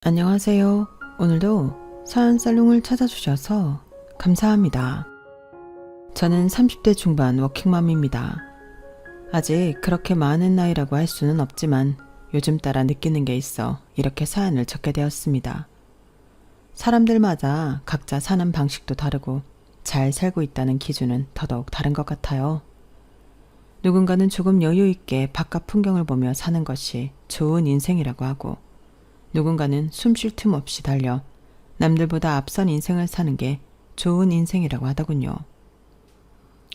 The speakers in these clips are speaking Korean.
안녕하세요. 오늘도 사연살롱을 찾아주셔서 감사합니다. 저는 30대 중반 워킹맘입니다. 아직 그렇게 많은 나이라고 할 수는 없지만 요즘 따라 느끼는 게 있어 이렇게 사연을 적게 되었습니다. 사람들마다 각자 사는 방식도 다르고 잘 살고 있다는 기준은 더더욱 다른 것 같아요. 누군가는 조금 여유 있게 바깥 풍경을 보며 사는 것이 좋은 인생이라고 하고, 누군가는 숨 쉴 틈 없이 달려 남들보다 앞선 인생을 사는 게 좋은 인생이라고 하더군요.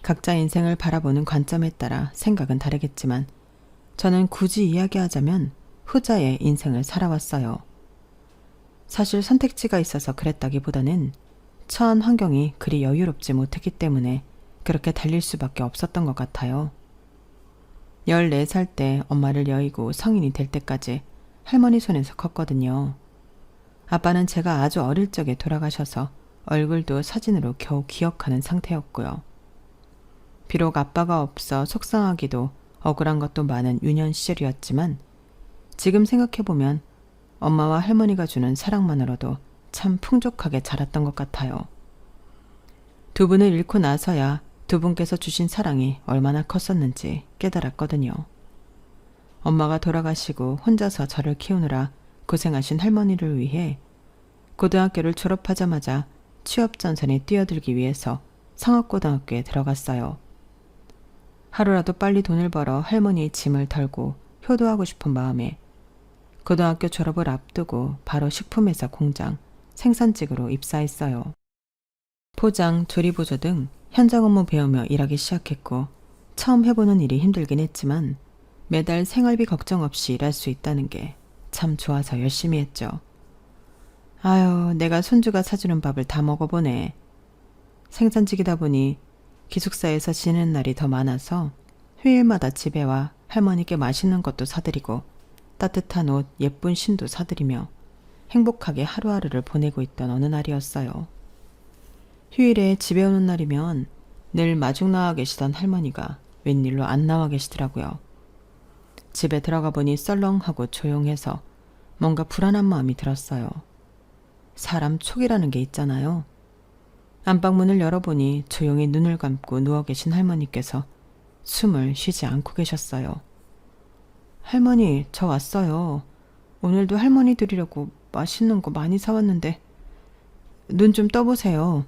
각자 인생을 바라보는 관점에 따라 생각은 다르겠지만 저는 굳이 이야기하자면 후자의 인생을 살아왔어요. 사실 선택지가 있어서 그랬다기보다는 처한 환경이 그리 여유롭지 못했기 때문에 그렇게 달릴 수밖에 없었던 것 같아요. 14살 때 엄마를 여의고 성인이 될 때까지 할머니 손에서 컸거든요. 아빠는 제가 아주 어릴 적에 돌아가셔서 얼굴도 사진으로 겨우 기억하는 상태였고요. 비록 아빠가 없어 속상하기도 억울한 것도 많은 유년 시절이었지만 지금 생각해보면 엄마와 할머니가 주는 사랑만으로도 참 풍족하게 자랐던 것 같아요. 두 분을 잃고 나서야 두 분께서 주신 사랑이 얼마나 컸었는지 깨달았거든요. 엄마가 돌아가시고 혼자서 저를 키우느라 고생하신 할머니를 위해 고등학교를 졸업하자마자 취업 전선에 뛰어들기 위해서 상업고등학교에 들어갔어요. 하루라도 빨리 돈을 벌어 할머니의 짐을 덜고 효도하고 싶은 마음에 고등학교 졸업을 앞두고 바로 식품회사 공장 생산직으로 입사했어요. 포장, 조리보조 등 현장 업무 배우며 일하기 시작했고, 처음 해보는 일이 힘들긴 했지만 매달 생활비 걱정 없이 일할 수 있다는 게 참 좋아서 열심히 했죠. 아유, 내가 손주가 사주는 밥을 다 먹어보네. 생산직이다 보니 기숙사에서 지내는 날이 더 많아서 휴일마다 집에 와 할머니께 맛있는 것도 사드리고 따뜻한 옷, 예쁜 신도 사드리며 행복하게 하루하루를 보내고 있던 어느 날이었어요. 휴일에 집에 오는 날이면 늘 마중 나와 계시던 할머니가 웬일로 안 나와 계시더라고요. 집에 들어가 보니 썰렁하고 조용해서 뭔가 불안한 마음이 들었어요. 사람 촉이라는 게 있잖아요. 안방문을 열어보니 조용히 눈을 감고 누워 계신 할머니께서 숨을 쉬지 않고 계셨어요. 할머니, 저 왔어요. 오늘도 할머니 드리려고 맛있는 거 많이 사왔는데 눈 좀 떠보세요.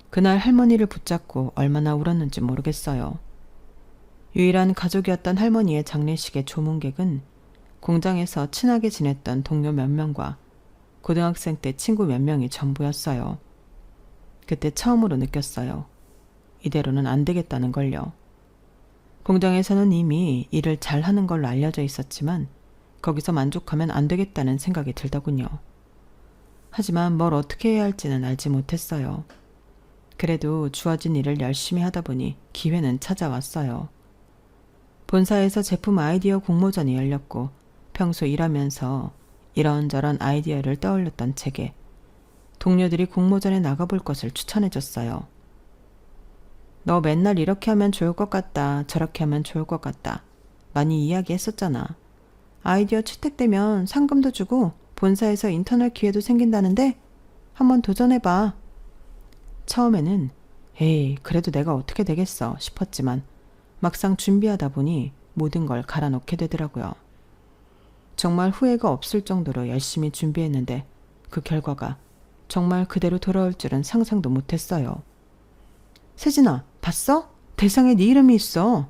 그날 할머니를 붙잡고 얼마나 울었는지 모르겠어요. 유일한 가족이었던 할머니의 장례식의 조문객은 공장에서 친하게 지냈던 동료 몇 명과 고등학생 때 친구 몇 명이 전부였어요. 그때 처음으로 느꼈어요. 이대로는 안 되겠다는 걸요. 공장에서는 이미 일을 잘하는 걸로 알려져 있었지만 거기서 만족하면 안 되겠다는 생각이 들더군요. 하지만 뭘 어떻게 해야 할지는 알지 못했어요. 그래도 주어진 일을 열심히 하다 보니 기회는 찾아왔어요. 본사에서 제품 아이디어 공모전이 열렸고 평소 일하면서 이런저런 아이디어를 떠올렸던 제게 동료들이 공모전에 나가볼 것을 추천해줬어요. 너 맨날 이렇게 하면 좋을 것 같다, 저렇게 하면 좋을 것 같다. 많이 이야기했었잖아. 아이디어 채택되면 상금도 주고 본사에서 인턴할 기회도 생긴다는데 한번 도전해봐. 처음에는 에이, 그래도 내가 어떻게 되겠어 싶었지만 막상 준비하다 보니 모든 걸 갈아넣게 되더라고요. 정말 후회가 없을 정도로 열심히 준비했는데 그 결과가 정말 그대로 돌아올 줄은 상상도 못했어요. 세진아, 봤어? 대상에 네 이름이 있어.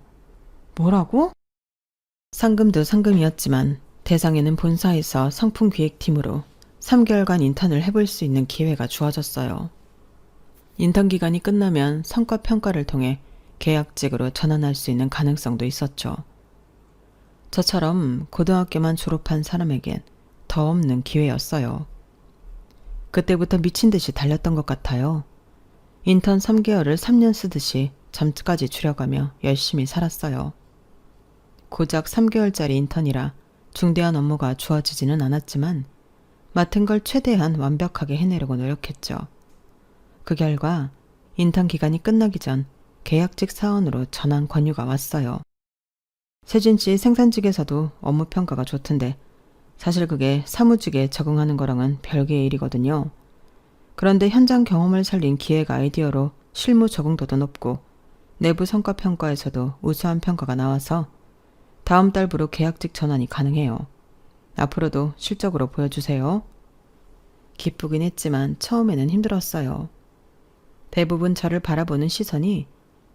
뭐라고? 상금도 상금이었지만 대상에는 본사에서 상품기획팀으로 3개월간 인턴을 해볼 수 있는 기회가 주어졌어요. 인턴 기간이 끝나면 성과 평가를 통해 계약직으로 전환할 수 있는 가능성도 있었죠. 저처럼 고등학교만 졸업한 사람에겐 더 없는 기회였어요. 그때부터 미친 듯이 달렸던 것 같아요. 인턴 3개월을 3년 쓰듯이 잠까지 줄여가며 열심히 살았어요. 고작 3개월짜리 인턴이라 중대한 업무가 주어지지는 않았지만 맡은 걸 최대한 완벽하게 해내려고 노력했죠. 그 결과 인턴 기간이 끝나기 전 계약직 사원으로 전환 권유가 왔어요. 세진 씨 생산직에서도 업무 평가가 좋던데 사실 그게 사무직에 적응하는 거랑은 별개의 일이거든요. 그런데 현장 경험을 살린 기획 아이디어로 실무 적응도도 높고 내부 성과 평가에서도 우수한 평가가 나와서 다음 달부로 계약직 전환이 가능해요. 앞으로도 실적으로 보여주세요. 기쁘긴 했지만 처음에는 힘들었어요. 대부분 저를 바라보는 시선이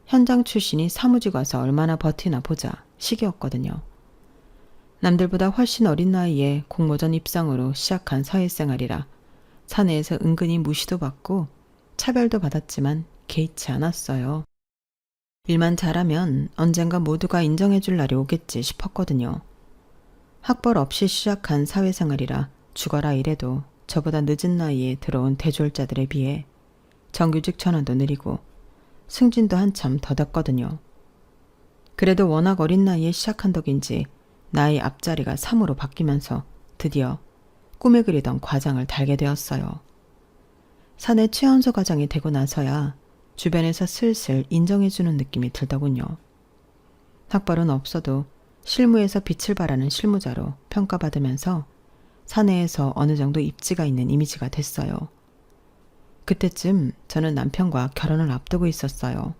현장 출신이 사무직 와서 얼마나 버티나 보자 식이었거든요. 남들보다 훨씬 어린 나이에 공모전 입상으로 시작한 사회생활이라 사내에서 은근히 무시도 받고 차별도 받았지만 개의치 않았어요. 일만 잘하면 언젠가 모두가 인정해줄 날이 오겠지 싶었거든요. 학벌 없이 시작한 사회생활이라 죽어라 이래도 저보다 늦은 나이에 들어온 대졸자들에 비해 정규직 전환도 느리고 승진도 한참 더뎠거든요. 그래도 워낙 어린 나이에 시작한 덕인지 나이 앞자리가 3으로 바뀌면서 드디어 꿈에 그리던 과장을 달게 되었어요. 사내 최연소 과장이 되고 나서야 주변에서 슬슬 인정해주는 느낌이 들더군요. 학벌은 없어도 실무에서 빛을 발하는 실무자로 평가받으면서 사내에서 어느 정도 입지가 있는 이미지가 됐어요. 그때쯤 저는 남편과 결혼을 앞두고 있었어요.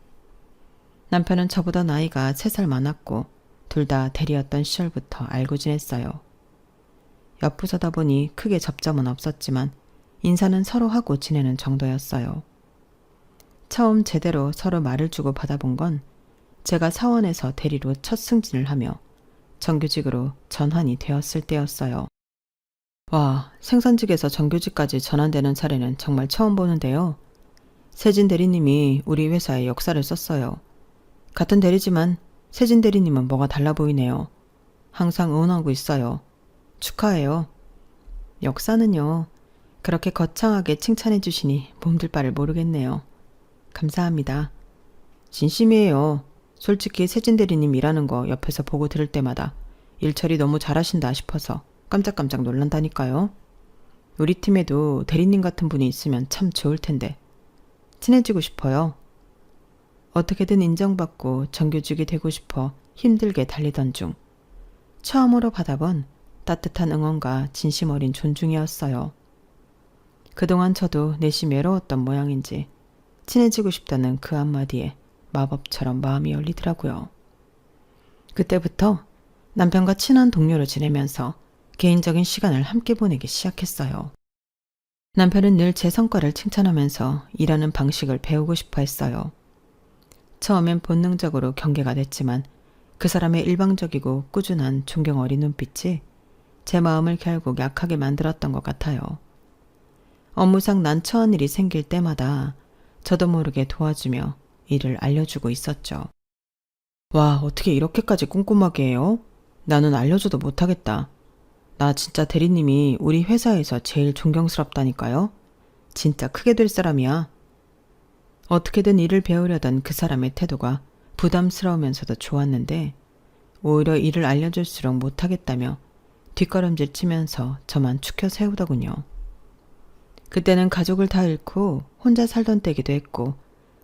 남편은 저보다 나이가 3살 많았고 둘 다 대리였던 시절부터 알고 지냈어요. 옆부서다 보니 크게 접점은 없었지만 인사는 서로 하고 지내는 정도였어요. 처음 제대로 서로 말을 주고 받아본 건 제가 사원에서 대리로 첫 승진을 하며 정규직으로 전환이 되었을 때였어요. 와, 생산직에서 정규직까지 전환되는 사례는 정말 처음 보는데요. 세진 대리님이 우리 회사의 역사를 썼어요. 같은 대리지만 세진 대리님은 뭐가 달라 보이네요. 항상 응원하고 있어요. 축하해요. 역사는요. 그렇게 거창하게 칭찬해 주시니 몸둘 바를 모르겠네요. 감사합니다. 진심이에요. 솔직히 세진 대리님 일하는 거 옆에서 보고 들을 때마다 일처리 너무 잘하신다 싶어서 깜짝깜짝 놀란다니까요. 우리 팀에도 대리님 같은 분이 있으면 참 좋을 텐데. 친해지고 싶어요. 어떻게든 인정받고 정규직이 되고 싶어 힘들게 달리던 중 처음으로 받아본 따뜻한 응원과 진심 어린 존중이었어요. 그동안 저도 내심 외로웠던 모양인지 친해지고 싶다는 그 한마디에 마법처럼 마음이 열리더라고요. 그때부터 남편과 친한 동료로 지내면서 개인적인 시간을 함께 보내기 시작했어요. 남편은 늘 제 성과를 칭찬하면서 일하는 방식을 배우고 싶어 했어요. 처음엔 본능적으로 경계가 됐지만 그 사람의 일방적이고 꾸준한 존경 어린 눈빛이 제 마음을 결국 약하게 만들었던 것 같아요. 업무상 난처한 일이 생길 때마다 저도 모르게 도와주며 일을 알려주고 있었죠. 와, 어떻게 이렇게까지 꼼꼼하게 해요? 나는 알려줘도 못하겠다. 나 진짜 대리님이 우리 회사에서 제일 존경스럽다니까요. 진짜 크게 될 사람이야. 어떻게든 일을 배우려던 그 사람의 태도가 부담스러우면서도 좋았는데 오히려 일을 알려줄수록 못하겠다며 뒷걸음질 치면서 저만 추켜 세우더군요. 그때는 가족을 다 잃고 혼자 살던 때기도 했고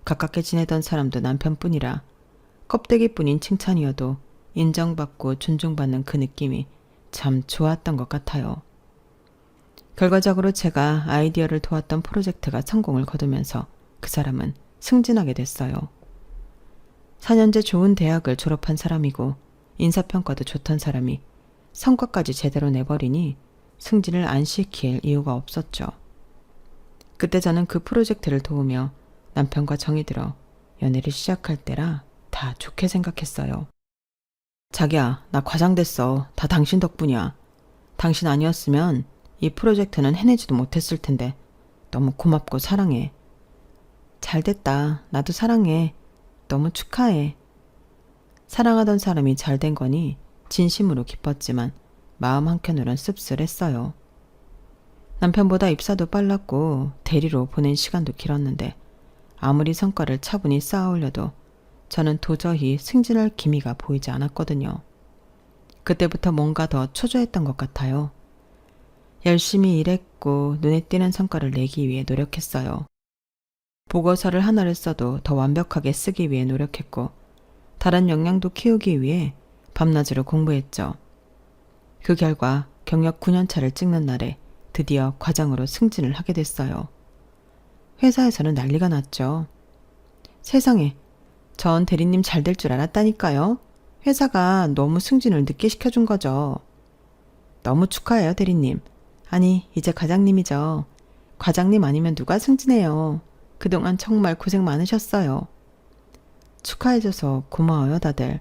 가깝게 지내던 사람도 남편뿐이라 껍데기뿐인 칭찬이어도 인정받고 존중받는 그 느낌이 참 좋았던 것 같아요. 결과적으로 제가 아이디어를 도왔던 프로젝트가 성공을 거두면서 그 사람은 승진하게 됐어요. 4년제 좋은 대학을 졸업한 사람이고 인사평가도 좋던 사람이 성과까지 제대로 내버리니 승진을 안 시킬 이유가 없었죠. 그때 저는 그 프로젝트를 도우며 남편과 정이 들어 연애를 시작할 때라 다 좋게 생각했어요. 자기야, 나 과장 됐어. 다 당신 덕분이야. 당신 아니었으면 이 프로젝트는 해내지도 못했을 텐데 너무 고맙고 사랑해. 잘 됐다. 나도 사랑해. 너무 축하해. 사랑하던 사람이 잘 된 거니 진심으로 기뻤지만 마음 한켠으론 씁쓸했어요. 남편보다 입사도 빨랐고 대리로 보낸 시간도 길었는데 아무리 성과를 차분히 쌓아올려도 저는 도저히 승진할 기미가 보이지 않았거든요. 그때부터 뭔가 더 초조했던 것 같아요. 열심히 일했고 눈에 띄는 성과를 내기 위해 노력했어요. 보고서를 하나를 써도 더 완벽하게 쓰기 위해 노력했고 다른 역량도 키우기 위해 밤낮으로 공부했죠. 그 결과 경력 9년차를 찍는 날에 드디어 과장으로 승진을 하게 됐어요. 회사에서는 난리가 났죠. 세상에, 전 대리님 잘 될 줄 알았다니까요. 회사가 너무 승진을 늦게 시켜준 거죠. 너무 축하해요, 대리님. 아니, 이제 과장님이죠. 과장님 아니면 누가 승진해요. 그동안 정말 고생 많으셨어요. 축하해줘서 고마워요, 다들.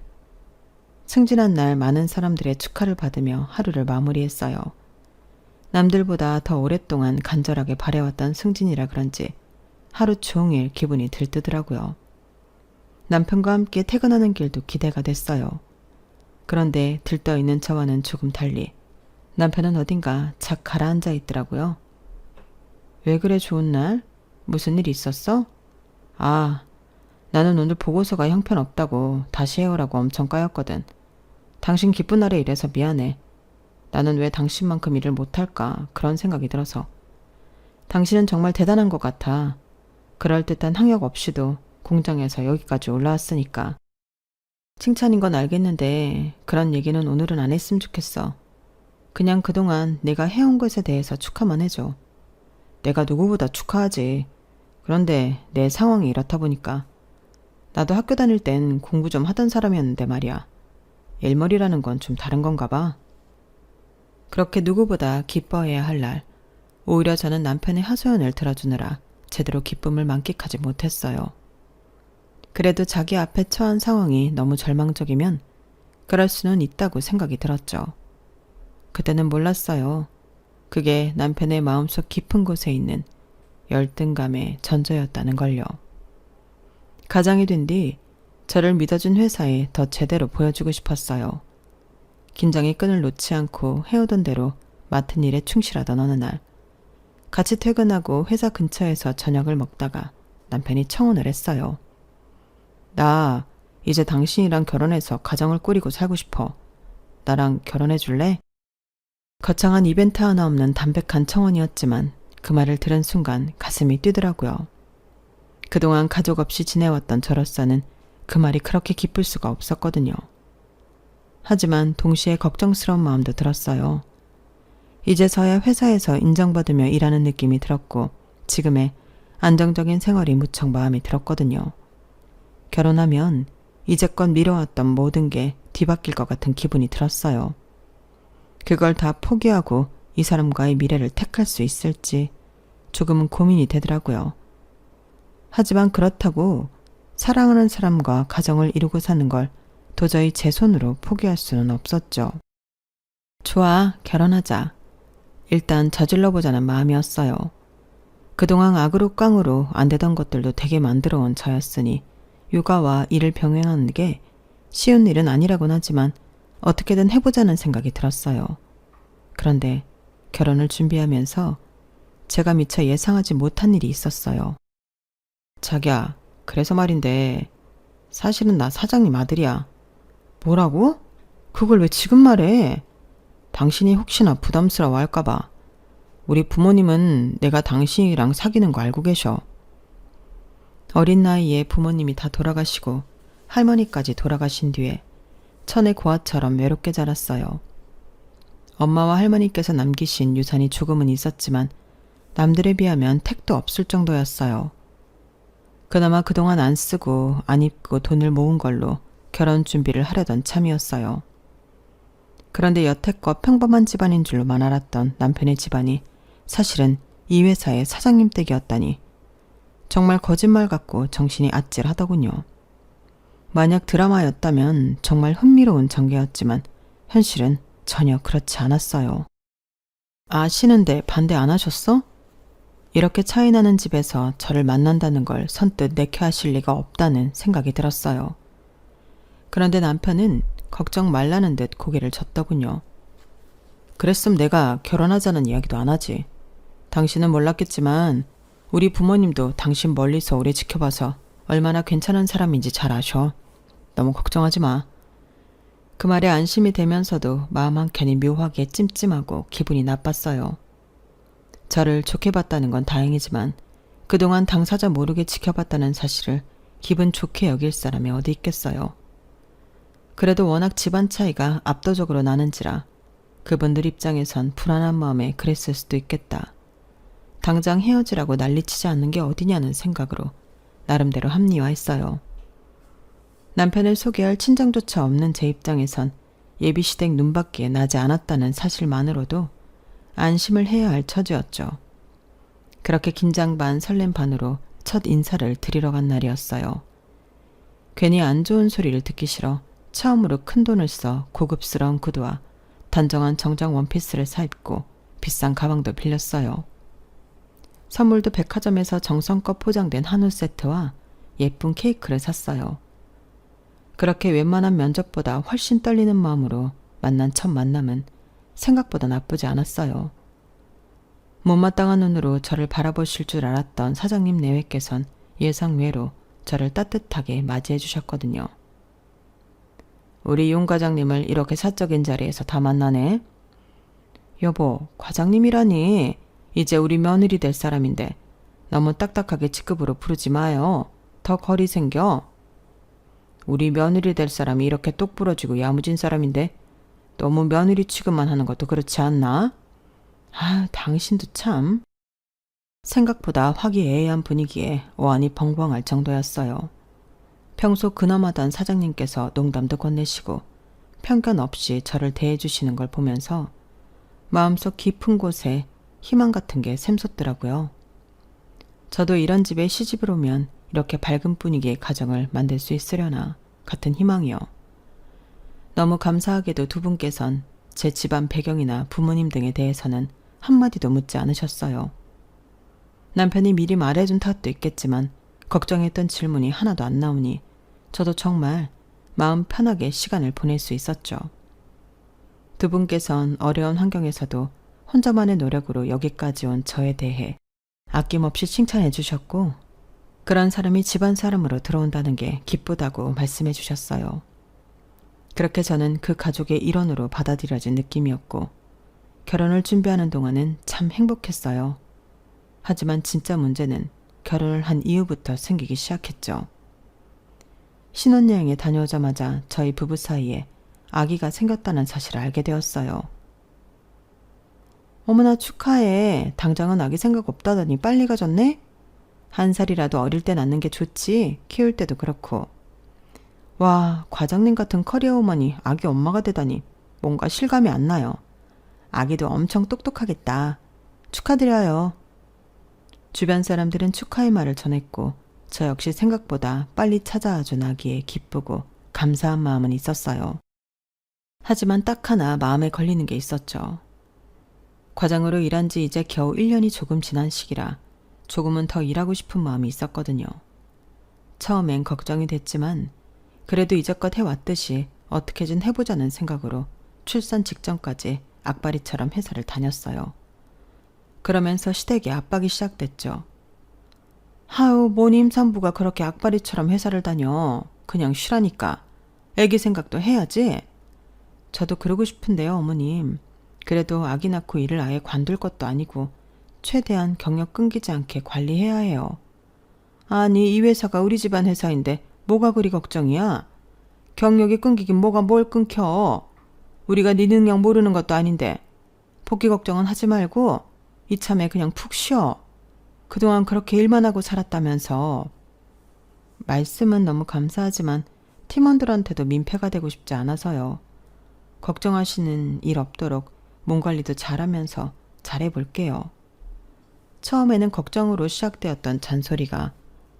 승진한 날 많은 사람들의 축하를 받으며 하루를 마무리했어요. 남들보다 더 오랫동안 간절하게 바래왔던 승진이라 그런지 하루 종일 기분이 들뜨더라고요. 남편과 함께 퇴근하는 길도 기대가 됐어요. 그런데 들떠있는 저와는 조금 달리 남편은 어딘가 착 가라앉아 있더라고요. 왜 그래 좋은 날? 무슨 일 있었어? 아, 나는 오늘 보고서가 형편없다고 다시 해오라고 엄청 까였거든. 당신 기쁜 날에 이래서 미안해. 나는 왜 당신만큼 일을 못할까 그런 생각이 들어서. 당신은 정말 대단한 것 같아. 그럴듯한 학력 없이도 공장에서 여기까지 올라왔으니까. 칭찬인 건 알겠는데 그런 얘기는 오늘은 안 했으면 좋겠어. 그냥 그동안 내가 해온 것에 대해서 축하만 해줘. 내가 누구보다 축하하지. 그런데 내 상황이 이렇다 보니까. 나도 학교 다닐 땐 공부 좀 하던 사람이었는데 말이야. 일머리라는 건 좀 다른 건가 봐. 그렇게 누구보다 기뻐해야 할 날, 오히려 저는 남편의 하소연을 들어주느라 제대로 기쁨을 만끽하지 못했어요. 그래도 자기 앞에 처한 상황이 너무 절망적이면 그럴 수는 있다고 생각이 들었죠. 그때는 몰랐어요. 그게 남편의 마음속 깊은 곳에 있는 열등감의 전조였다는 걸요. 가장이 된 뒤 저를 믿어준 회사에 더 제대로 보여주고 싶었어요. 긴장의 끈을 놓지 않고 해오던 대로 맡은 일에 충실하던 어느 날, 같이 퇴근하고 회사 근처에서 저녁을 먹다가 남편이 청혼을 했어요. 나 이제 당신이랑 결혼해서 가정을 꾸리고 살고 싶어. 나랑 결혼해 줄래? 거창한 이벤트 하나 없는 담백한 청혼이었지만 그 말을 들은 순간 가슴이 뛰더라고요. 그동안 가족 없이 지내왔던 저로서는 그 말이 그렇게 기쁠 수가 없었거든요. 하지만 동시에 걱정스러운 마음도 들었어요. 이제서야 회사에서 인정받으며 일하는 느낌이 들었고 지금의 안정적인 생활이 무척 마음에 들었거든요. 결혼하면 이제껏 미뤄왔던 모든 게 뒤바뀔 것 같은 기분이 들었어요. 그걸 다 포기하고 이 사람과의 미래를 택할 수 있을지 조금은 고민이 되더라고요. 하지만 그렇다고 사랑하는 사람과 가정을 이루고 사는 걸 도저히 제 손으로 포기할 수는 없었죠. 좋아, 결혼하자. 일단 저질러보자는 마음이었어요. 그동안 악으로 깡으로 안 되던 것들도 되게 만들어온 저였으니 육아와 일을 병행하는 게 쉬운 일은 아니라곤 하지만 어떻게든 해보자는 생각이 들었어요. 그런데 결혼을 준비하면서 제가 미처 예상하지 못한 일이 있었어요. 자기야, 그래서 말인데 사실은 나 사장님 아들이야. 뭐라고? 그걸 왜 지금 말해? 당신이 혹시나 부담스러워 할까봐. 우리 부모님은 내가 당신이랑 사귀는 거 알고 계셔. 어린 나이에 부모님이 다 돌아가시고 할머니까지 돌아가신 뒤에 천의 고아처럼 외롭게 자랐어요. 엄마와 할머니께서 남기신 유산이 조금은 있었지만 남들에 비하면 택도 없을 정도였어요. 그나마 그동안 안 쓰고 안 입고 돈을 모은 걸로 결혼 준비를 하려던 참이었어요. 그런데 여태껏 평범한 집안인 줄로만 알았던 남편의 집안이 사실은 이 회사의 사장님 댁이었다니 정말 거짓말 같고 정신이 아찔하더군요. 만약 드라마였다면 정말 흥미로운 전개였지만 현실은 전혀 그렇지 않았어요. 아시는데 반대 안 하셨어? 이렇게 차이 나는 집에서 저를 만난다는 걸 선뜻 내켜 하실 리가 없다는 생각이 들었어요. 그런데 남편은 걱정 말라는 듯 고개를 젓더군요. 그랬으면 내가 결혼하자는 이야기도 안 하지. 당신은 몰랐겠지만 우리 부모님도 당신 멀리서 오래 지켜봐서 얼마나 괜찮은 사람인지 잘 아셔. 너무 걱정하지 마. 그 말에 안심이 되면서도 마음 한켠이 묘하게 찜찜하고 기분이 나빴어요. 저를 좋게 봤다는 건 다행이지만 그동안 당사자 모르게 지켜봤다는 사실을 기분 좋게 여길 사람이 어디 있겠어요. 그래도 워낙 집안 차이가 압도적으로 나는지라 그분들 입장에선 불안한 마음에 그랬을 수도 있겠다. 당장 헤어지라고 난리치지 않는 게 어디냐는 생각으로 나름대로 합리화했어요. 남편을 소개할 친정조차 없는 제 입장에선 예비시댁 눈밖에 나지 않았다는 사실만으로도 안심을 해야 할 처지였죠. 그렇게 긴장 반 설렘 반으로 첫 인사를 드리러 간 날이었어요. 괜히 안 좋은 소리를 듣기 싫어 처음으로 큰돈을 써 고급스러운 구두와 단정한 정장 원피스를 사입고 비싼 가방도 빌렸어요. 선물도 백화점에서 정성껏 포장된 한우 세트와 예쁜 케이크를 샀어요. 그렇게 웬만한 면접보다 훨씬 떨리는 마음으로 만난 첫 만남은 생각보다 나쁘지 않았어요. 못마땅한 눈으로 저를 바라보실 줄 알았던 사장님 내외께선 예상외로 저를 따뜻하게 맞이해 주셨거든요. 우리 윤 과장님을 이렇게 사적인 자리에서 다 만나네. 여보, 과장님이라니. 이제 우리 며느리 될 사람인데 너무 딱딱하게 직급으로 부르지 마요. 더 거리 생겨. 우리 며느리 될 사람이 이렇게 똑 부러지고 야무진 사람인데 너무 며느리 취급만 하는 것도 그렇지 않나? 아, 당신도 참. 생각보다 화기애애한 분위기에 어안이 벙벙할 정도였어요. 평소 근엄하던 사장님께서 농담도 건네시고 편견 없이 저를 대해주시는 걸 보면서 마음속 깊은 곳에 희망 같은 게 샘솟더라고요. 저도 이런 집에 시집을 오면 이렇게 밝은 분위기의 가정을 만들 수 있으려나 같은 희망이요. 너무 감사하게도 두 분께선 제 집안 배경이나 부모님 등에 대해서는 한마디도 묻지 않으셨어요. 남편이 미리 말해준 탓도 있겠지만 걱정했던 질문이 하나도 안 나오니 저도 정말 마음 편하게 시간을 보낼 수 있었죠. 두 분께선 어려운 환경에서도 혼자만의 노력으로 여기까지 온 저에 대해 아낌없이 칭찬해 주셨고 그런 사람이 집안 사람으로 들어온다는 게 기쁘다고 말씀해 주셨어요. 그렇게 저는 그 가족의 일원으로 받아들여진 느낌이었고 결혼을 준비하는 동안은 참 행복했어요. 하지만 진짜 문제는 결혼을 한 이후부터 생기기 시작했죠. 신혼여행에 다녀오자마자 저희 부부 사이에 아기가 생겼다는 사실을 알게 되었어요. 어머나 축하해. 당장은 아기 생각 없다더니 빨리 가졌네? 1살이라도 어릴 때 낳는 게 좋지. 키울 때도 그렇고. 와, 과장님 같은 커리어우먼이 아기 엄마가 되다니 뭔가 실감이 안 나요. 아기도 엄청 똑똑하겠다. 축하드려요. 주변 사람들은 축하의 말을 전했고 저 역시 생각보다 빨리 찾아와준 아기에 기쁘고 감사한 마음은 있었어요. 하지만 딱 하나 마음에 걸리는 게 있었죠. 과장으로 일한 지 이제 겨우 1년이 조금 지난 시기라 조금은 더 일하고 싶은 마음이 있었거든요. 처음엔 걱정이 됐지만 그래도 이제껏 해왔듯이 어떻게든 해보자는 생각으로 출산 직전까지 악바리처럼 회사를 다녔어요. 그러면서 시댁에 압박이 시작됐죠. 아유, 뭔 임산부가 그렇게 악바리처럼 회사를 다녀. 그냥 쉬라니까. 애기 생각도 해야지. 저도 그러고 싶은데요, 어머님. 그래도 아기 낳고 일을 아예 관둘 것도 아니고 최대한 경력 끊기지 않게 관리해야 해요. 아니, 이 회사가 우리 집안 회사인데 뭐가 그리 걱정이야? 경력이 끊기긴 뭐가 뭘 끊겨. 우리가 네 능력 모르는 것도 아닌데 복귀 걱정은 하지 말고 이참에 그냥 푹 쉬어. 그동안 그렇게 일만 하고 살았다면서. 말씀은 너무 감사하지만 팀원들한테도 민폐가 되고 싶지 않아서요. 걱정하시는 일 없도록 몸 관리도 잘하면서 잘해볼게요. 처음에는 걱정으로 시작되었던 잔소리가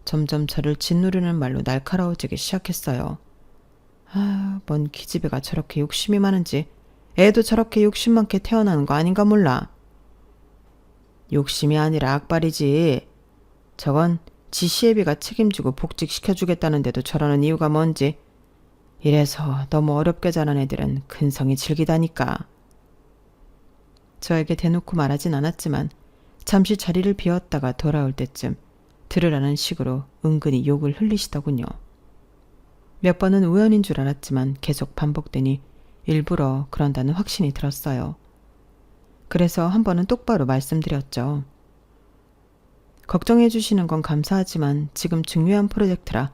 점점 저를 짓누르는 말로 날카로워지기 시작했어요. 아, 뭔 기집애가 저렇게 욕심이 많은지 애도 저렇게 욕심 많게 태어나는 거 아닌가 몰라. 욕심이 아니라 악발이지. 저건 지 시애비가 책임지고 복직시켜주겠다는데도 저러는 이유가 뭔지. 이래서 너무 어렵게 자란 애들은 근성이 질기다니까. 저에게 대놓고 말하진 않았지만 잠시 자리를 비웠다가 돌아올 때쯤 들으라는 식으로 은근히 욕을 흘리시더군요. 몇 번은 우연인 줄 알았지만 계속 반복되니 일부러 그런다는 확신이 들었어요. 그래서 한 번은 똑바로 말씀드렸죠. 걱정해 주시는 건 감사하지만 지금 중요한 프로젝트라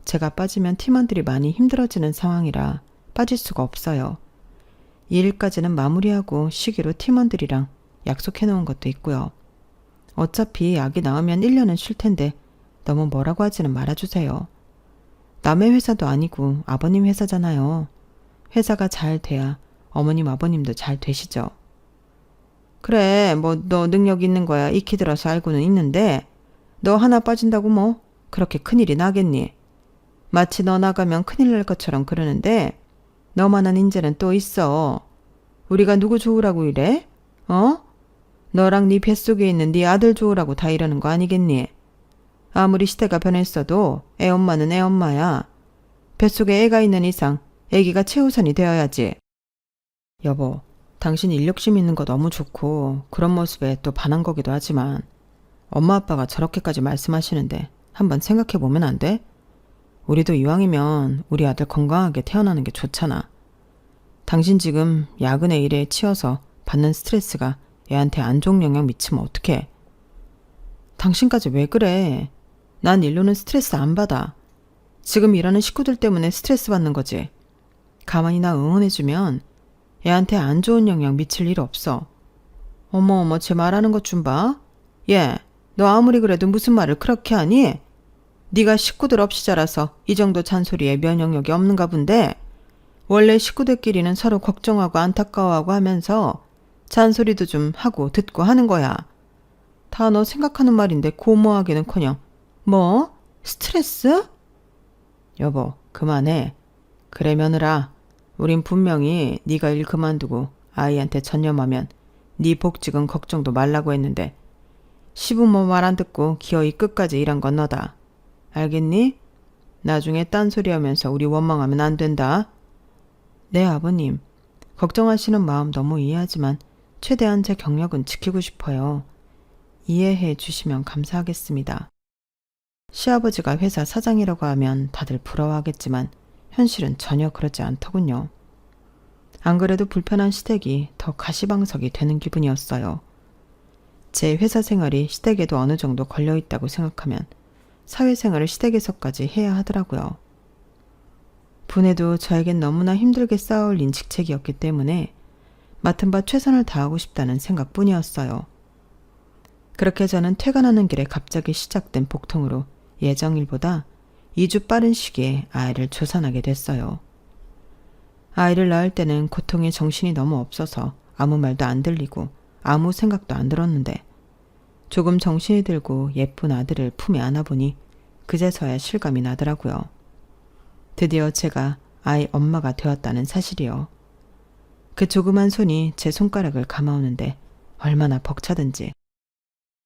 제가 빠지면 팀원들이 많이 힘들어지는 상황이라 빠질 수가 없어요. 이 일까지는 마무리하고 쉬기로 팀원들이랑 약속해 놓은 것도 있고요. 어차피 아기 낳으면 1년은 쉴 텐데 너무 뭐라고 하지는 말아주세요. 남의 회사도 아니고 아버님 회사잖아요. 회사가 잘 돼야 어머님 아버님도 잘 되시죠. 그래, 뭐 너 능력 있는 거야 익히 들어서 알고는 있는데 너 하나 빠진다고 뭐 그렇게 큰일이 나겠니? 마치 너 나가면 큰일 날 것처럼 그러는데 너만한 인재는 또 있어. 우리가 누구 좋으라고 이래? 어? 너랑 네 뱃속에 있는 네 아들 좋으라고 다 이러는 거 아니겠니? 아무리 시대가 변했어도 애엄마는 애엄마야. 뱃속에 애가 있는 이상 애기가 최우선이 되어야지. 여보, 당신 인력심 있는 거 너무 좋고 그런 모습에 또 반한 거기도 하지만 엄마 아빠가 저렇게까지 말씀하시는데 한번 생각해보면 안 돼? 우리도 이왕이면 우리 아들 건강하게 태어나는 게 좋잖아. 당신 지금 야근의 일에 치여서 받는 스트레스가 애한테 안 좋은 영향 미치면 어떡해? 당신까지 왜 그래? 난 일로는 스트레스 안 받아. 지금 일하는 식구들 때문에 스트레스 받는 거지. 가만히 나 응원해주면 애한테 안 좋은 영향 미칠 일 없어. 어머 제 말하는 것 좀 봐. 얘, 너 아무리 그래도 무슨 말을 그렇게 하니? 네가 식구들 없이 자라서 이 정도 잔소리에 면역력이 없는가 본데 원래 식구들끼리는 서로 걱정하고 안타까워하고 하면서 잔소리도 좀 하고 듣고 하는 거야. 다 너 생각하는 말인데 고모하기는커녕 뭐? 스트레스? 여보, 그만해. 그래 며느라, 우린 분명히 네가 일 그만두고 아이한테 전념하면 네 복직은 걱정도 말라고 했는데 시부모 말 안 듣고 기어이 끝까지 일한 건 너다. 알겠니? 나중에 딴소리 하면서 우리 원망하면 안 된다. 네, 아버님. 걱정하시는 마음 너무 이해하지만 최대한 제 경력은 지키고 싶어요. 이해해 주시면 감사하겠습니다. 시아버지가 회사 사장이라고 하면 다들 부러워하겠지만 현실은 전혀 그렇지 않더군요. 안 그래도 불편한 시댁이 더 가시방석이 되는 기분이었어요. 제 회사 생활이 시댁에도 어느 정도 걸려있다고 생각하면 사회생활을 시댁에서까지 해야 하더라고요. 분해도 저에겐 너무나 힘들게 쌓아올린 직책이었기 때문에 맡은 바 최선을 다하고 싶다는 생각뿐이었어요. 그렇게 저는 퇴근하는 길에 갑자기 시작된 복통으로 예정일보다 2주 빠른 시기에 아이를 조산하게 됐어요. 아이를 낳을 때는 고통에 정신이 너무 없어서 아무 말도 안 들리고 아무 생각도 안 들었는데 조금 정신이 들고 예쁜 아들을 품에 안아보니 그제서야 실감이 나더라고요. 드디어 제가 아이 엄마가 되었다는 사실이요. 그 조그만 손이 제 손가락을 감아오는데 얼마나 벅차든지.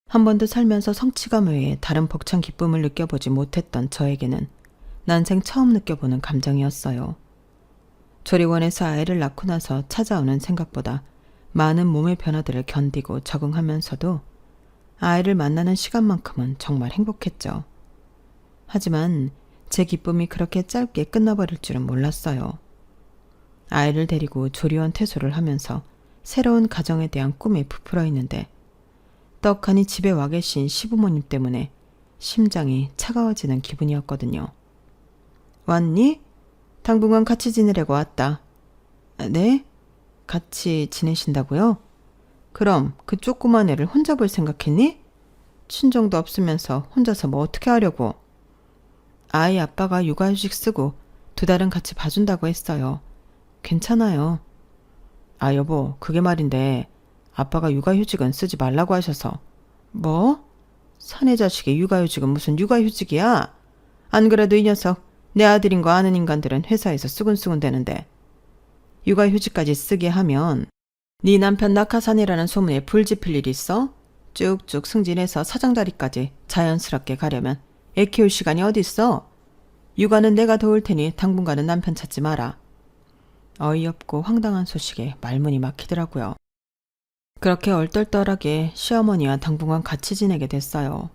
한 번도 살면서 성취감 외에 다른 벅찬 기쁨을 느껴보지 못했던 저에게는 난생 처음 느껴보는 감정이었어요. 조리원에서 아이를 낳고 나서 찾아오는 생각보다 많은 몸의 변화들을 견디고 적응하면서도 아이를 만나는 시간만큼은 정말 행복했죠. 하지만 제 기쁨이 그렇게 짧게 끝나버릴 줄은 몰랐어요. 아이를 데리고 조리원 퇴소를 하면서 새로운 가정에 대한 꿈에 부풀어 있는데 떡하니 집에 와 계신 시부모님 때문에 심장이 차가워지는 기분이었거든요. 왔니? 당분간 같이 지내려고 왔다. 네? 같이 지내신다고요? 그럼 그 조그만 애를 혼자 볼 생각했니? 친정도 없으면서 혼자서 뭐 어떻게 하려고? 아이 아빠가 육아휴직 쓰고 2달은 같이 봐준다고 했어요. 괜찮아요. 아 여보, 그게 말인데 아빠가 육아휴직은 쓰지 말라고 하셔서. 뭐? 사내 자식의 육아휴직은 무슨 육아휴직이야? 안 그래도 이 녀석 내 아들인 거 아는 인간들은 회사에서 쓰군쓰군 대는데 육아휴직까지 쓰게 하면 네 남편 낙하산이라는 소문에 불 지필 일 있어? 쭉쭉 승진해서 사장 자리까지 자연스럽게 가려면 애 키울 시간이 어딨어? 육아는 내가 도울 테니 당분간은 남편 찾지 마라. 어이없고 황당한 소식에 말문이 막히더라고요. 그렇게 얼떨떨하게 시어머니와 당분간 같이 지내게 됐어요.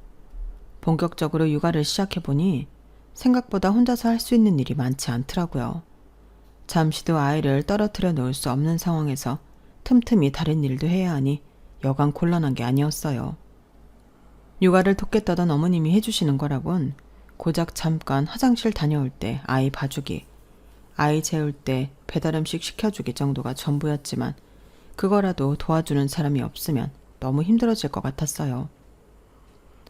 본격적으로 육아를 시작해보니 생각보다 혼자서 할 수 있는 일이 많지 않더라고요. 잠시도 아이를 떨어뜨려 놓을 수 없는 상황에서 틈틈이 다른 일도 해야 하니 여간 곤란한 게 아니었어요. 육아를 돕겠다던 어머님이 해주시는 거라곤 고작 잠깐 화장실 다녀올 때 아이 봐주기, 아이 재울 때 배달음식 시켜주기 정도가 전부였지만 그거라도 도와주는 사람이 없으면 너무 힘들어질 것 같았어요.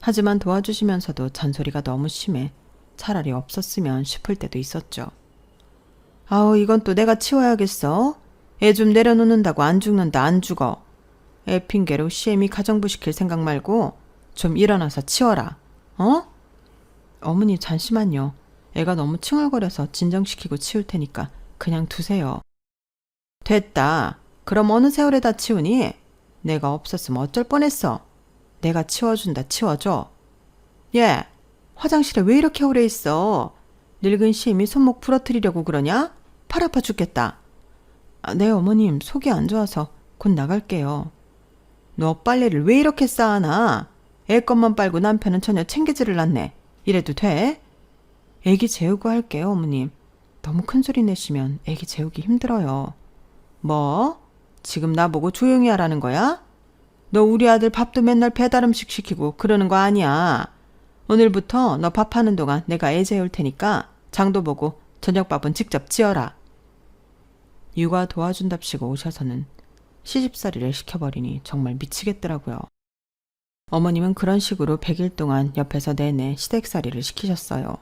하지만 도와주시면서도 잔소리가 너무 심해 차라리 없었으면 싶을 때도 있었죠. 아우, 이건 또 내가 치워야겠어. 애 좀 내려놓는다고 안 죽는다, 안 죽어. 애 핑계로 시애미 가정부 시킬 생각 말고 좀 일어나서 치워라. 어? 어머니 잠시만요. 애가 너무 칭얼거려서 진정시키고 치울 테니까 그냥 두세요. 됐다. 그럼 어느 세월에다 치우니? 내가 없었으면 어쩔 뻔했어. 내가 치워준다, 치워줘. 얘, 화장실에 왜 이렇게 오래 있어? 늙은 시애미 손목 부러뜨리려고 그러냐? 팔 아파 죽겠다. 네, 어머님, 속이 안 좋아서 곧 나갈게요. 너 빨래를 왜 이렇게 쌓아놔? 애 것만 빨고 남편은 전혀 챙기지를 않네. 이래도 돼? 애기 재우고 할게요, 어머님. 너무 큰 소리 내시면 애기 재우기 힘들어요. 뭐? 지금 나보고 조용히 하라는 거야? 너 우리 아들 밥도 맨날 배달음식 시키고 그러는 거 아니야. 오늘부터 너 밥하는 동안 내가 애 재울 테니까 장도 보고 저녁밥은 직접 지어라. 육아 도와준답시고 오셔서는 시집살이를 시켜버리니 정말 미치겠더라고요. 어머님은 그런 식으로 100일 동안 옆에서 내내 시댁살이를 시키셨어요.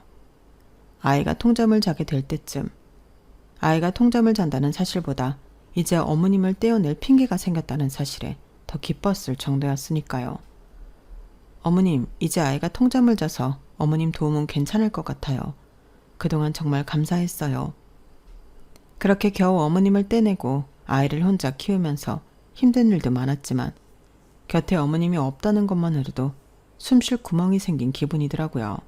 아이가 통잠을 자게 될 때쯤, 아이가 통잠을 잔다는 사실보다 이제 어머님을 떼어낼 핑계가 생겼다는 사실에 더 기뻤을 정도였으니까요. 어머님, 이제 아이가 통잠을 자서 어머님 도움은 괜찮을 것 같아요. 그동안 정말 감사했어요. 그렇게 겨우 어머님을 떼내고 아이를 혼자 키우면서 힘든 일도 많았지만 곁에 어머님이 없다는 것만으로도 숨 쉴 구멍이 생긴 기분이더라고요.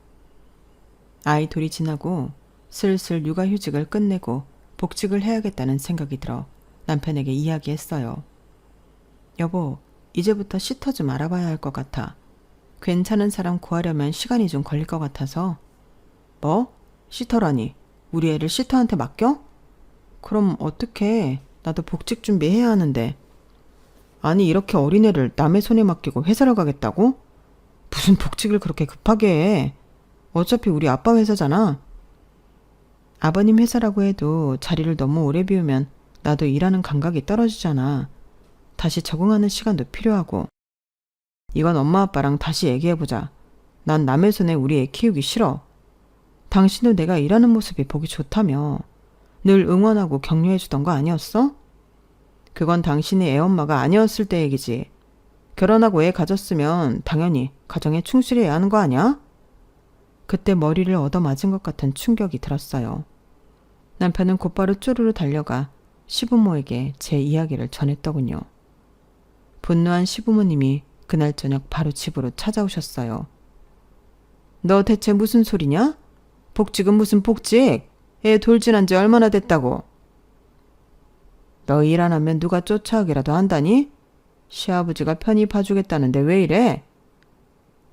아이 둘이 지나고 슬슬 육아휴직을 끝내고 복직을 해야겠다는 생각이 들어 남편에게 이야기했어요. 여보, 이제부터 시터 좀 알아봐야 할 것 같아. 괜찮은 사람 구하려면 시간이 좀 걸릴 것 같아서. 뭐? 시터라니? 우리 애를 시터한테 맡겨? 그럼 어떡해. 나도 복직 준비해야 하는데. 아니, 이렇게 어린애를 남의 손에 맡기고 회사를 가겠다고? 무슨 복직을 그렇게 급하게 해. 어차피 우리 아빠 회사잖아. 아버님 회사라고 해도 자리를 너무 오래 비우면 나도 일하는 감각이 떨어지잖아. 다시 적응하는 시간도 필요하고. 이건 엄마 아빠랑 다시 얘기해보자. 난 남의 손에 우리 애 키우기 싫어. 당신도 내가 일하는 모습이 보기 좋다며. 늘 응원하고 격려해주던 거 아니었어? 그건 당신이 애 엄마가 아니었을 때 얘기지. 결혼하고 애 가졌으면 당연히 가정에 충실해야 하는 거 아니야? 그때 머리를 얻어맞은 것 같은 충격이 들었어요. 남편은 곧바로 쪼르르 달려가 시부모에게 제 이야기를 전했더군요. 분노한 시부모님이 그날 저녁 바로 집으로 찾아오셨어요. 너 대체 무슨 소리냐? 복직은 무슨 복직? 애 돌진한 지 얼마나 됐다고? 너 일 안 하면 누가 쫓아오기라도 한다니? 시아버지가 편히 봐주겠다는데 왜 이래?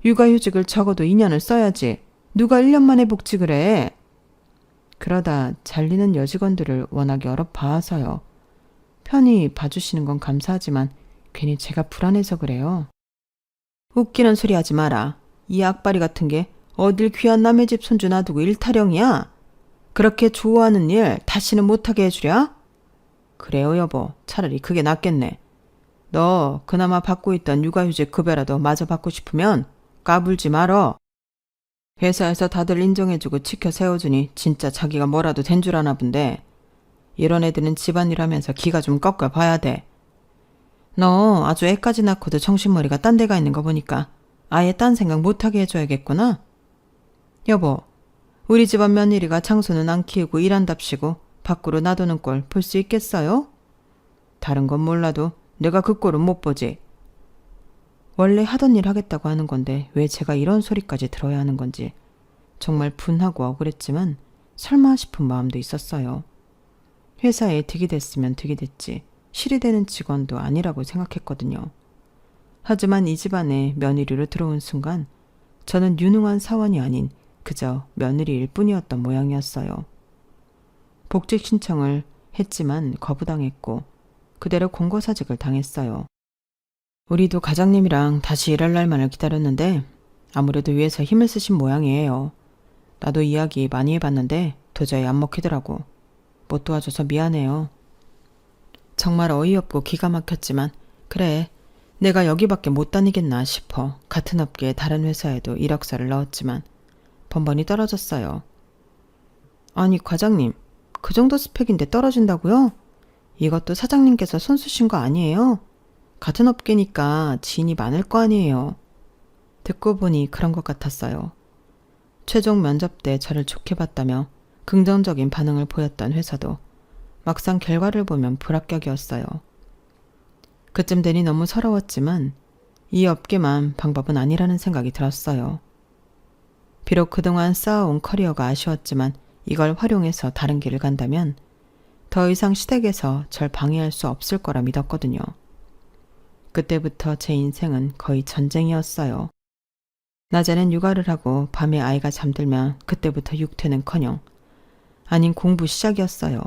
육아휴직을 적어도 2년을 써야지. 누가 1년 만에 복직을 해? 그러다 잘리는 여직원들을 워낙 여러 봐서요. 편히 봐주시는 건 감사하지만 괜히 제가 불안해서 그래요. 웃기는 소리 하지 마라. 이 악바리 같은 게 어딜 귀한 남의 집 손주 놔두고 일타령이야? 그렇게 좋아하는 일 다시는 못하게 해주랴? 그래요, 여보. 차라리 그게 낫겠네. 너 그나마 받고 있던 육아휴직 급여라도 마저 받고 싶으면 까불지 말어. 회사에서 다들 인정해주고 치켜 세워주니 진짜 자기가 뭐라도 된 줄 아나 본데 이런 애들은 집안일 하면서 기가 좀 꺾어 봐야 돼. 너 아주 애까지 낳고도 정신머리가 딴 데가 있는 거 보니까 아예 딴 생각 못하게 해줘야겠구나. 여보, 우리 집안 며느리가 장소는 안 키우고 일한답시고 밖으로 놔두는 꼴 볼 수 있겠어요? 다른 건 몰라도 내가 그 꼴은 못 보지. 원래 하던 일 하겠다고 하는 건데 왜 제가 이런 소리까지 들어야 하는 건지 정말 분하고 억울했지만 설마 싶은 마음도 있었어요. 회사에 득이 됐으면 득이 됐지 실이 되는 직원도 아니라고 생각했거든요. 하지만 이 집안에 며느리로 들어온 순간 저는 유능한 사원이 아닌 그저 며느리일 뿐이었던 모양이었어요. 복직 신청을 했지만 거부당했고 그대로 공고사직을 당했어요. 우리도 과장님이랑 다시 일할 날만을 기다렸는데 아무래도 위에서 힘을 쓰신 모양이에요. 나도 이야기 많이 해봤는데 도저히 안 먹히더라고. 못 도와줘서 미안해요. 정말 어이없고 기가 막혔지만 그래, 내가 여기밖에 못 다니겠나 싶어 같은 업계의 다른 회사에도 이력서를 넣었지만 번번이 떨어졌어요. 아니 과장님, 그 정도 스펙인데 떨어진다고요? 이것도 사장님께서 손 쓰신 거 아니에요? 같은 업계니까 지인이 많을 거 아니에요. 듣고 보니 그런 것 같았어요. 최종 면접 때 저를 좋게 봤다며 긍정적인 반응을 보였던 회사도 막상 결과를 보면 불합격이었어요. 그쯤 되니 너무 서러웠지만 이 업계만 방법은 아니라는 생각이 들었어요. 비록 그동안 쌓아온 커리어가 아쉬웠지만 이걸 활용해서 다른 길을 간다면 더 이상 시댁에서 절 방해할 수 없을 거라 믿었거든요. 그때부터 제 인생은 거의 전쟁이었어요. 낮에는 육아를 하고 밤에 아이가 잠들면 그때부터 육퇴는커녕 아닌 공부 시작이었어요.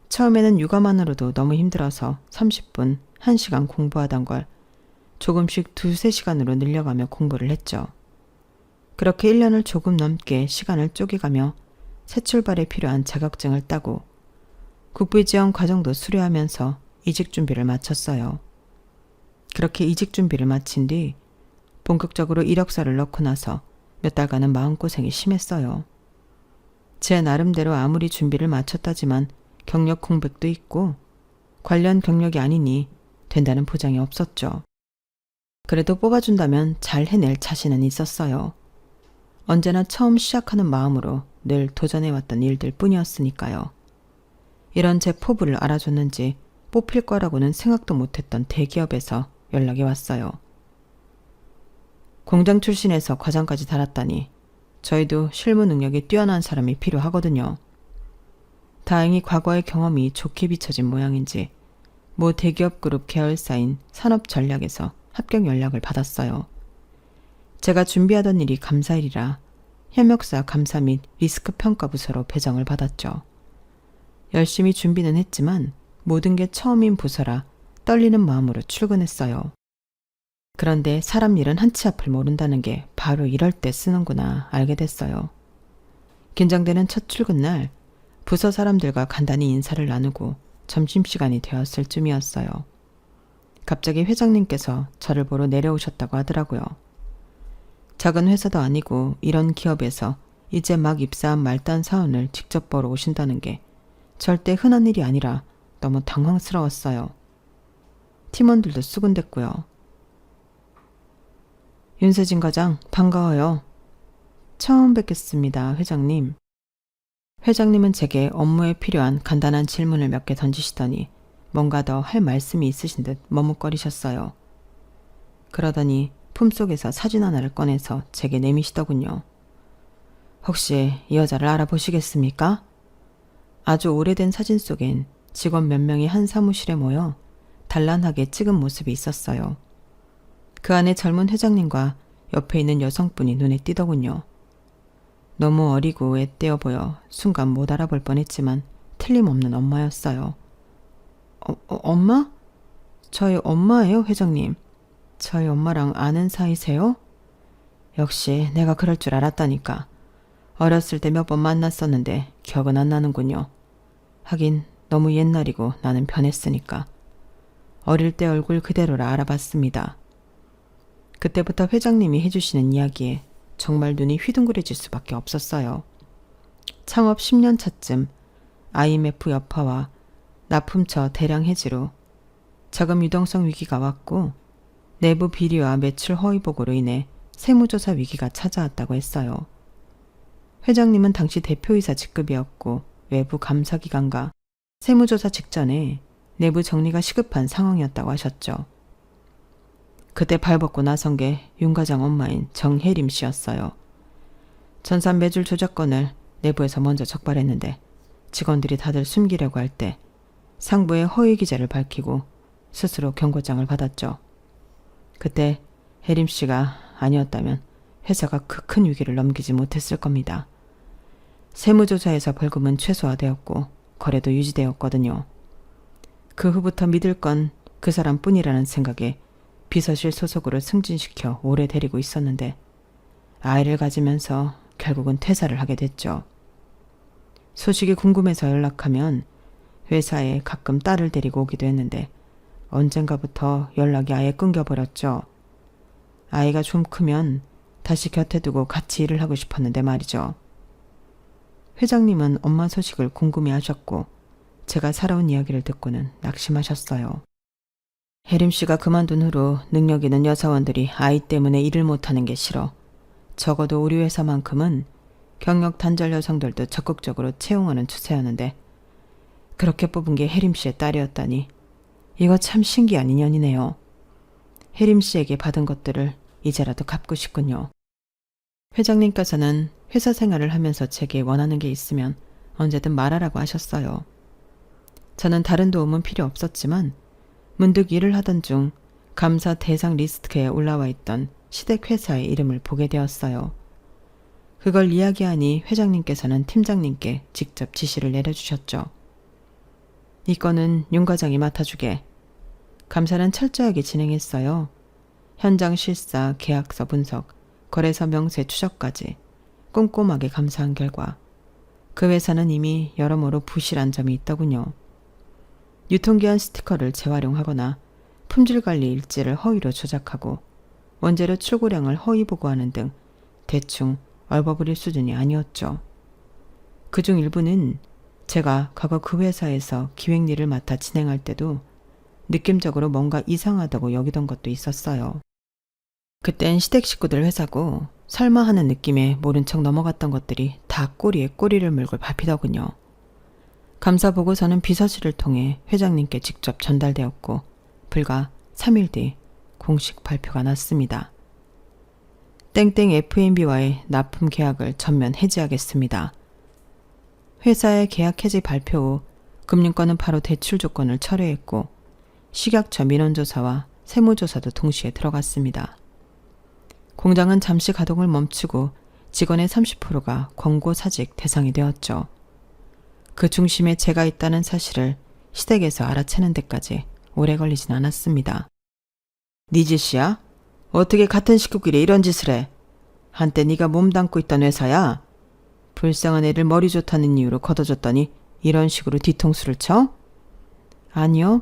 처음에는 육아만으로도 너무 힘들어서 30분, 1시간 공부하던 걸 조금씩 2-3시간으로 늘려가며 공부를 했죠. 그렇게 1년을 조금 넘게 시간을 쪼개가며 새 출발에 필요한 자격증을 따고 국비지원 과정도 수료하면서 이직 준비를 마쳤어요. 그렇게 이직 준비를 마친 뒤 본격적으로 이력서를 넣고 나서 몇 달간은 마음고생이 심했어요. 제 나름대로 아무리 준비를 마쳤다지만 경력 공백도 있고 관련 경력이 아니니 된다는 보장이 없었죠. 그래도 뽑아준다면 잘 해낼 자신은 있었어요. 언제나 처음 시작하는 마음으로 늘 도전해왔던 일들 뿐이었으니까요. 이런 제 포부를 알아줬는지 뽑힐 거라고는 생각도 못했던 대기업에서 연락이 왔어요. 공장 출신에서 과장까지 달았다니 저희도 실무 능력이 뛰어난 사람이 필요하거든요. 다행히 과거의 경험이 좋게 비춰진 모양인지 모 대기업 그룹 계열사인 산업전략에서 합격 연락을 받았어요. 제가 준비하던 일이 감사일이라 협력사 감사 및 리스크 평가 부서로 배정을 받았죠. 열심히 준비는 했지만 모든 게 처음인 부서라 떨리는 마음으로 출근했어요. 그런데 사람 일은 한치 앞을 모른다는 게 바로 이럴 때 쓰는구나 알게 됐어요. 긴장되는 첫 출근날 부서 사람들과 간단히 인사를 나누고 점심시간이 되었을 쯤이었어요. 갑자기 회장님께서 저를 보러 내려오셨다고 하더라고요. 작은 회사도 아니고 이런 기업에서 이제 막 입사한 말단 사원을 직접 보러 오신다는 게 절대 흔한 일이 아니라 너무 당황스러웠어요. 팀원들도 수군댔고요. 윤세진 과장, 반가워요. 처음 뵙겠습니다, 회장님. 회장님은 제게 업무에 필요한 간단한 질문을 몇 개 던지시더니 뭔가 더 할 말씀이 있으신 듯 머뭇거리셨어요. 그러더니 품속에서 사진 하나를 꺼내서 제게 내미시더군요. 혹시 이 여자를 알아보시겠습니까? 아주 오래된 사진 속엔 직원 몇 명이 한 사무실에 모여 단란하게 찍은 모습이 있었어요. 그 안에 젊은 회장님과 옆에 있는 여성분이 눈에 띄더군요. 너무 어리고 애때어 보여 순간 못 알아볼 뻔했지만 틀림없는 엄마였어요. 엄마? 저희 엄마예요, 회장님. 저희 엄마랑 아는 사이세요? 역시 내가 그럴 줄 알았다니까. 어렸을 때 몇 번 만났었는데 기억은 안 나는군요. 하긴 너무 옛날이고 나는 변했으니까. 어릴 때 얼굴 그대로라 알아봤습니다. 그때부터 회장님이 해주시는 이야기에 정말 눈이 휘둥그레질 수밖에 없었어요. 창업 10년 차쯤 IMF 여파와 납품처 대량 해지로 자금 유동성 위기가 왔고 내부 비리와 매출 허위 보고로 인해 세무조사 위기가 찾아왔다고 했어요. 회장님은 당시 대표이사 직급이었고 외부 감사기관과 세무조사 직전에 내부 정리가 시급한 상황이었다고 하셨죠. 그때 발벗고 나선 게 윤 과장 엄마인 정혜림 씨였어요. 전산 매출 조작건을 내부에서 먼저 적발했는데 직원들이 다들 숨기려고 할 때 상부의 허위 기재를 밝히고 스스로 경고장을 받았죠. 그때 혜림 씨가 아니었다면 회사가 그 큰 위기를 넘기지 못했을 겁니다. 세무조사에서 벌금은 최소화되었고 거래도 유지되었거든요. 그 후부터 믿을 건 그 사람뿐이라는 생각에 비서실 소속으로 승진시켜 오래 데리고 있었는데 아이를 가지면서 결국은 퇴사를 하게 됐죠. 소식이 궁금해서 연락하면 회사에 가끔 딸을 데리고 오기도 했는데 언젠가부터 연락이 아예 끊겨버렸죠. 아이가 좀 크면 다시 곁에 두고 같이 일을 하고 싶었는데 말이죠. 회장님은 엄마 소식을 궁금해하셨고 제가 살아온 이야기를 듣고는 낙심하셨어요. 혜림 씨가 그만둔 후로 능력 있는 여사원들이 아이 때문에 일을 못하는 게 싫어. 적어도 우리 회사만큼은 경력 단절 여성들도 적극적으로 채용하는 추세였는데 그렇게 뽑은 게 혜림 씨의 딸이었다니 이거 참 신기한 인연이네요. 혜림 씨에게 받은 것들을 이제라도 갚고 싶군요. 회장님께서는 회사 생활을 하면서 제게 원하는 게 있으면 언제든 말하라고 하셨어요. 저는 다른 도움은 필요 없었지만 문득 일을 하던 중 감사 대상 리스트에 올라와 있던 시댁 회사의 이름을 보게 되었어요. 그걸 이야기하니 회장님께서는 팀장님께 직접 지시를 내려주셨죠. 이 건은 윤 과장이 맡아주게. 감사는 철저하게 진행했어요. 현장 실사, 계약서 분석, 거래서 명세 추적까지 꼼꼼하게 감사한 결과 그 회사는 이미 여러모로 부실한 점이 있더군요. 유통기한 스티커를 재활용하거나 품질관리 일지를 허위로 조작하고 원재료 출고량을 허위 보고하는 등 대충 얼버무릴 수준이 아니었죠. 그중 일부는 제가 과거 그 회사에서 기획 일을 맡아 진행할 때도 느낌적으로 뭔가 이상하다고 여기던 것도 있었어요. 그땐 시댁 식구들 회사고 설마 하는 느낌에 모른 척 넘어갔던 것들이 다 꼬리에 꼬리를 물고 밟히더군요. 감사 보고서는 비서실을 통해 회장님께 직접 전달되었고 불과 3일 뒤 공식 발표가 났습니다. 땡땡 F&B와의 납품 계약을 전면 해지하겠습니다. 회사의 계약 해지 발표 후 금융권은 바로 대출 조건을 철회했고 식약처 민원조사와 세무조사도 동시에 들어갔습니다. 공장은 잠시 가동을 멈추고 직원의 30%가 권고사직 대상이 되었죠. 그 중심에 제가 있다는 사실을 시댁에서 알아채는 데까지 오래 걸리진 않았습니다. 네 짓이야? 어떻게 같은 식구끼리 이런 짓을 해? 한때 네가 몸담고 있던 회사야? 불쌍한 애를 머리 좋다는 이유로 걷어줬더니 이런 식으로 뒤통수를 쳐? 아니요.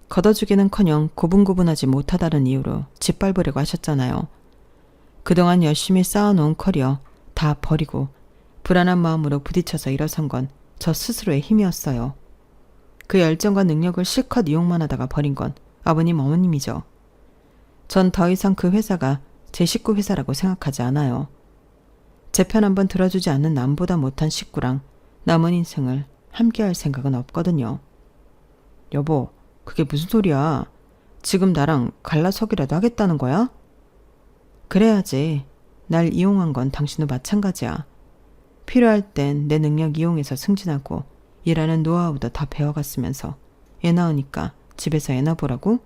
걷어주기는커녕 고분고분하지 못하다는 이유로 짓밟으려고 하셨잖아요. 그동안 열심히 쌓아놓은 커리어 다 버리고 불안한 마음으로 부딪혀서 일어선 건 저 스스로의 힘이었어요. 그 열정과 능력을 실컷 이용만 하다가 버린 건 아버님 어머님이죠. 전 더 이상 그 회사가 제 식구 회사라고 생각하지 않아요. 제 편 한번 들어주지 않는 남보다 못한 식구랑 남은 인생을 함께할 생각은 없거든요. 여보, 그게 무슨 소리야? 지금 나랑 갈라서기라도 하겠다는 거야? 그래야지. 날 이용한 건 당신도 마찬가지야. 필요할 땐 내 능력 이용해서 승진하고 일하는 노하우도 다 배워갔으면서 애 낳으니까 집에서 애나 보라고?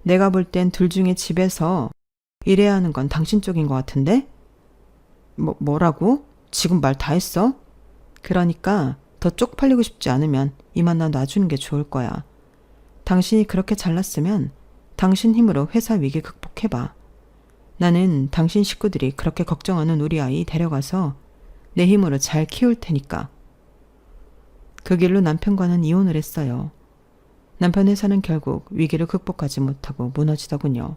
내가 볼 땐 둘 중에 집에서 일해야 하는 건 당신 쪽인 것 같은데? 뭐라고? 지금 말 다 했어? 그러니까 더 쪽팔리고 싶지 않으면 이만 나 놔주는 게 좋을 거야. 당신이 그렇게 잘났으면 당신 힘으로 회사 위기 극복해봐. 나는 당신 식구들이 그렇게 걱정하는 우리 아이 데려가서 내 힘으로 잘 키울 테니까. 그 길로 남편과는 이혼을 했어요. 남편 회사는 결국 위기를 극복하지 못하고 무너지더군요.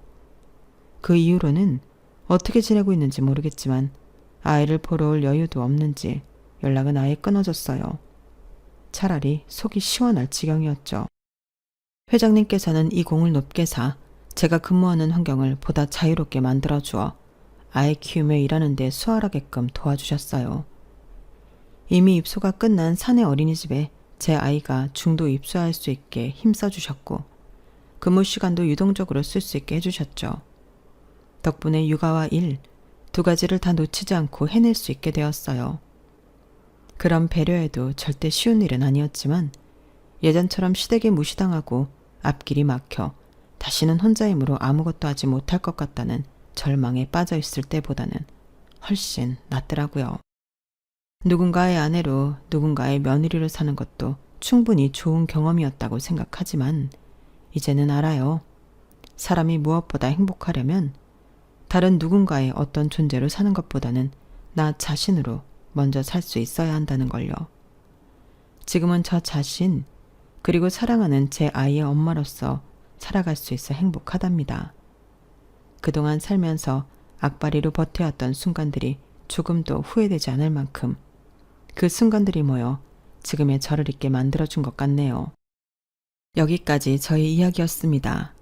그 이후로는 어떻게 지내고 있는지 모르겠지만 아이를 보러 올 여유도 없는지 연락은 아예 끊어졌어요. 차라리 속이 시원할 지경이었죠. 회장님께서는 이 공을 높게 사 제가 근무하는 환경을 보다 자유롭게 만들어주어 아이 키우며 일하는 데 수월하게끔 도와주셨어요. 이미 입소가 끝난 사내 어린이집에 제 아이가 중도 입소할 수 있게 힘써주셨고 근무 시간도 유동적으로 쓸 수 있게 해주셨죠. 덕분에 육아와 일 두 가지를 다 놓치지 않고 해낼 수 있게 되었어요. 그런 배려에도 절대 쉬운 일은 아니었지만 예전처럼 시댁에 무시당하고 앞길이 막혀 다시는 혼자 힘으로 아무것도 하지 못할 것 같다는 절망에 빠져 있을 때보다는 훨씬 낫더라고요. 누군가의 아내로 누군가의 며느리로 사는 것도 충분히 좋은 경험이었다고 생각하지만 이제는 알아요. 사람이 무엇보다 행복하려면 다른 누군가의 어떤 존재로 사는 것보다는 나 자신으로 먼저 살 수 있어야 한다는 걸요. 지금은 저 자신, 그리고 사랑하는 제 아이의 엄마로서 살아갈 수 있어 행복하답니다. 그동안 살면서 악바리로 버텨왔던 순간들이 조금도 후회되지 않을 만큼 그 순간들이 모여 지금의 저를 있게 만들어준 것 같네요. 여기까지 저의 이야기였습니다.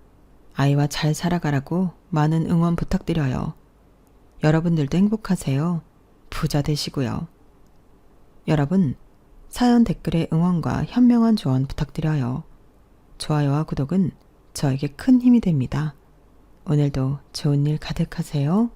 아이와 잘 살아가라고 많은 응원 부탁드려요. 여러분들도 행복하세요. 부자 되시고요. 여러분, 사연 댓글에 응원과 현명한 조언 부탁드려요. 좋아요와 구독은 저에게 큰 힘이 됩니다. 오늘도 좋은 일 가득하세요.